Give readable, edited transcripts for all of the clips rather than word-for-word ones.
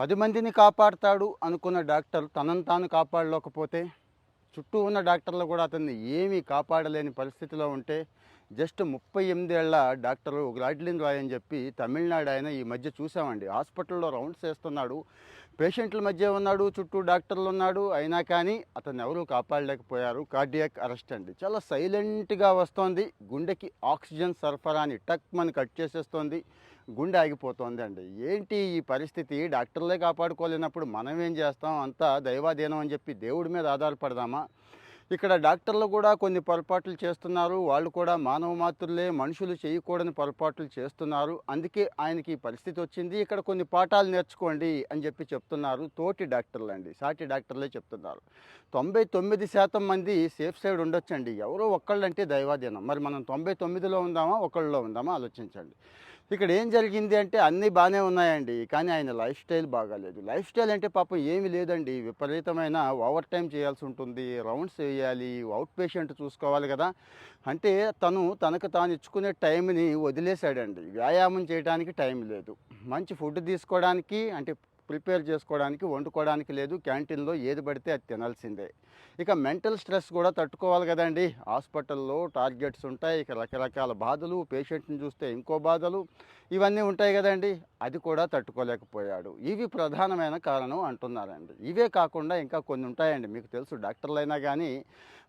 10 మందిని కాపాడతాడు అనుకున్న డాక్టర్ తనను తాను కాపాడలేకపోతే, చుట్టూ ఉన్న డాక్టర్లు కూడా అతన్ని ఏమీ కాపాడలేని పరిస్థితిలో ఉంటే, జస్ట్ 38 ఏళ్ల డాక్టరు గ్రాడ్లిన్ రాయ్ అని చెప్పి తమిళనాడు ఆయన ఈ మధ్య చూసామండి. హాస్పిటల్‌లో రౌండ్స్ ఏస్తున్నాడు. పేషెంట్ల మధ్య ఉన్నాడు, చుట్టూ డాక్టర్లు ఉన్నాడు. అయినా కానీ అతన్ని ఎవరూ కాపాడలేకపోయారు. కార్డియాక్ అరెస్ట్ అండి. చాలా సైలెంట్‌గా వస్తోంది. గుండెకి ఆక్సిజన్ సరఫరాని టక్‌మని కట్ చేసేస్తోంది. గుండె ఆగిపోతోందండి. ఏంటి ఈ పరిస్థితి? డాక్టర్లే కాపాడుకోలేనప్పుడు మనం ఏం చేస్తాం? అంతా దైవాధీనం అని చెప్పి దేవుడి మీద ఆధారపడదామా? ఇక్కడ డాక్టర్లు కూడా కొన్ని పొరపాట్లు చేస్తున్నారు. వాళ్ళు కూడా మానవ మాత్రులే, మనుషులు చేయకూడని పొరపాట్లు చేస్తున్నారు. అందుకే ఆయనకి ఈ పరిస్థితి వచ్చింది. ఇక్కడ కొన్ని పాఠాలు నేర్చుకోండి అని చెప్పి చెప్తున్నారు. తోటి డాక్టర్లండి, సాటి డాక్టర్లే చెప్తున్నారు. 99% మంది సేఫ్ సైడ్ ఉండొచ్చండి. ఎవరో ఒక్కళ్ళంటే దైవాధీనం. మరి మనం 99లో ఉందామా? ఒకళ్ళలో ఉందామా? ఆలోచించండి. ఇక్కడ ఏం జరిగింది అంటే అన్నీ బాగానే ఉన్నాయండి. కానీ ఆయన లైఫ్ స్టైల్ బాగాలేదు. లైఫ్ స్టైల్ అంటే పాపం ఏమీ లేదండి. విపరీతమైన ఓవర్ టైమ్ చేయాల్సి ఉంటుంది. రౌండ్స్ వేయాలి. అవుట్ పేషెంట్ చూసుకోవాలి కదా! అంటే తనకు తాను ఇచ్చుకునే టైంని వదిలేసాడండి. వ్యాయామం చేయడానికి టైం లేదు. మంచి ఫుడ్ తీసుకోవడానికి అంటే ప్రిపేర్ చేసుకోవడానికి, వండుకోవడానికి లేదు. క్యాంటీన్‌లో ఏది పడితే అది తినాల్సిందే. ఇక మెంటల్ స్ట్రెస్ కూడా తట్టుకోవాలి కదండీ! హాస్పిటల్‌లో టార్గెట్స్ ఉంటాయి. ఇక రకరకాల బాధలు, పేషెంట్‌ని చూస్తే ఇంకో బాధలు ఇవన్నీ ఉంటాయి కదండీ! అది కూడా తట్టుకోలేకపోయాడు. ఇవి ప్రధానమైన కారణం అంటున్నారండి. ఇవే కాకుండా ఇంకా కొన్ని ఉంటాయండి. మీకు తెలుసు డాక్టర్లైనా గానీ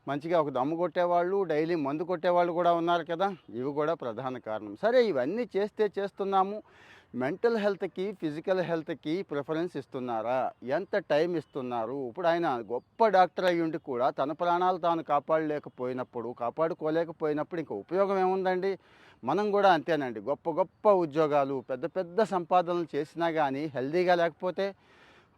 మంచిగా ఒక దమ్ము కొట్టేవాళ్ళు, డైలీ మందు కొట్టేవాళ్ళు కూడా ఉన్నారు కదా! ఇవి కూడా ప్రధాన కారణం. సరే ఇవన్నీ చేస్తున్నాము. మెంటల్ హెల్త్‌కి, ఫిజికల్ హెల్త్‌కి ప్రిఫరెన్స్ ఇస్తున్నారా? ఎంత టైం ఇస్తున్నారు? ఇప్పుడు ఆయన గొప్ప డాక్టర్ అయ్యుండి కూడా తన ప్రాణాలు తాను కాపాడుకోలేకపోయినప్పుడు ఇంక ఉపయోగం ఏముందండి? మనం కూడా అంతేనండి. గొప్ప గొప్ప ఉద్యోగాలు, పెద్ద పెద్ద సంపాదనలు చేసినా గానీ హెల్తీగా లేకపోతే,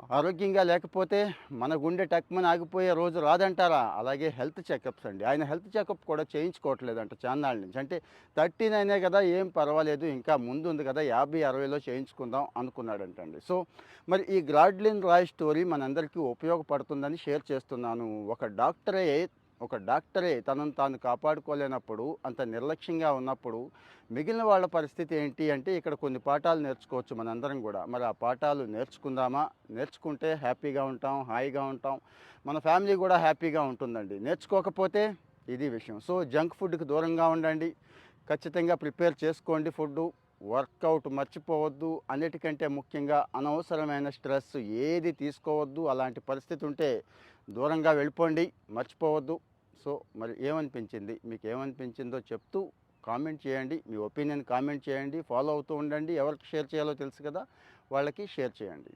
ఆరోగ్యంగా లేకపోతే మన గుండె టక్‌మని ఆగిపోయే రోజు రాదంటారా? అలాగే హెల్త్ చెకప్స్ అండి. ఆయన హెల్త్ చెకప్ కూడా చేయించుకోవట్లేదంట చాన్నాళ్ళ నుంచి. అంటే 39 కదా ఏం పర్వాలేదు ఇంకా ముందుంది కదా 50, 60లో చేయించుకుందాం అనుకున్నాడంటండి. సో, మరి ఈ గ్రాడ్లిన్ రాయ్ స్టోరీ మనందరికీ ఉపయోగపడుతుందని షేర్ చేస్తున్నాను. ఒక డాక్టరే తనను తాను కాపాడుకోలేనప్పుడు, అంత నిర్లక్ష్యంగా ఉన్నప్పుడు, మిగిలిన వాళ్ళ పరిస్థితి ఏంటి అంటే ఇక్కడ కొన్ని పాఠాలు నేర్చుకోవచ్చు మనందరం గూడా. మరి ఆ పాఠాలు నేర్చుకుందామా? నేర్చుకుంటే హ్యాపీగా ఉంటాం, హాయిగా ఉంటాం. మన ఫ్యామిలీ గూడా హ్యాపీగా ఉంటుందండి. నేర్చుకోకపోతే ఇది విషయం. సో, జంక్ ఫుడ్‌కి దూరంగా ఉండండి. ఖచ్చితంగా ప్రిపేర్ చేసుకోండి ఫుడ్డు. వర్కౌట్ మర్చిపోవద్దు. అన్నిటికంటే ముఖ్యంగా అనవసరమైన స్ట్రెస్ ఏది తీసుకోవద్దు. అలాంటి పరిస్థితి ఉంటే దూరంగా వెళ్ళిపోండి. మర్చిపోవద్దు. సో, మరి ఏమనిపించింది? మీకేమనిపించిందో చెప్తూ కామెంట్ చేయండి. మీ ఒపీనియన్ కామెంట్ చేయండి. ఫాలో అవుతూ ఉండండి. ఎవరికి షేర్ చేయాలో తెలుసు కదా! వాళ్ళకి షేర్ చేయండి.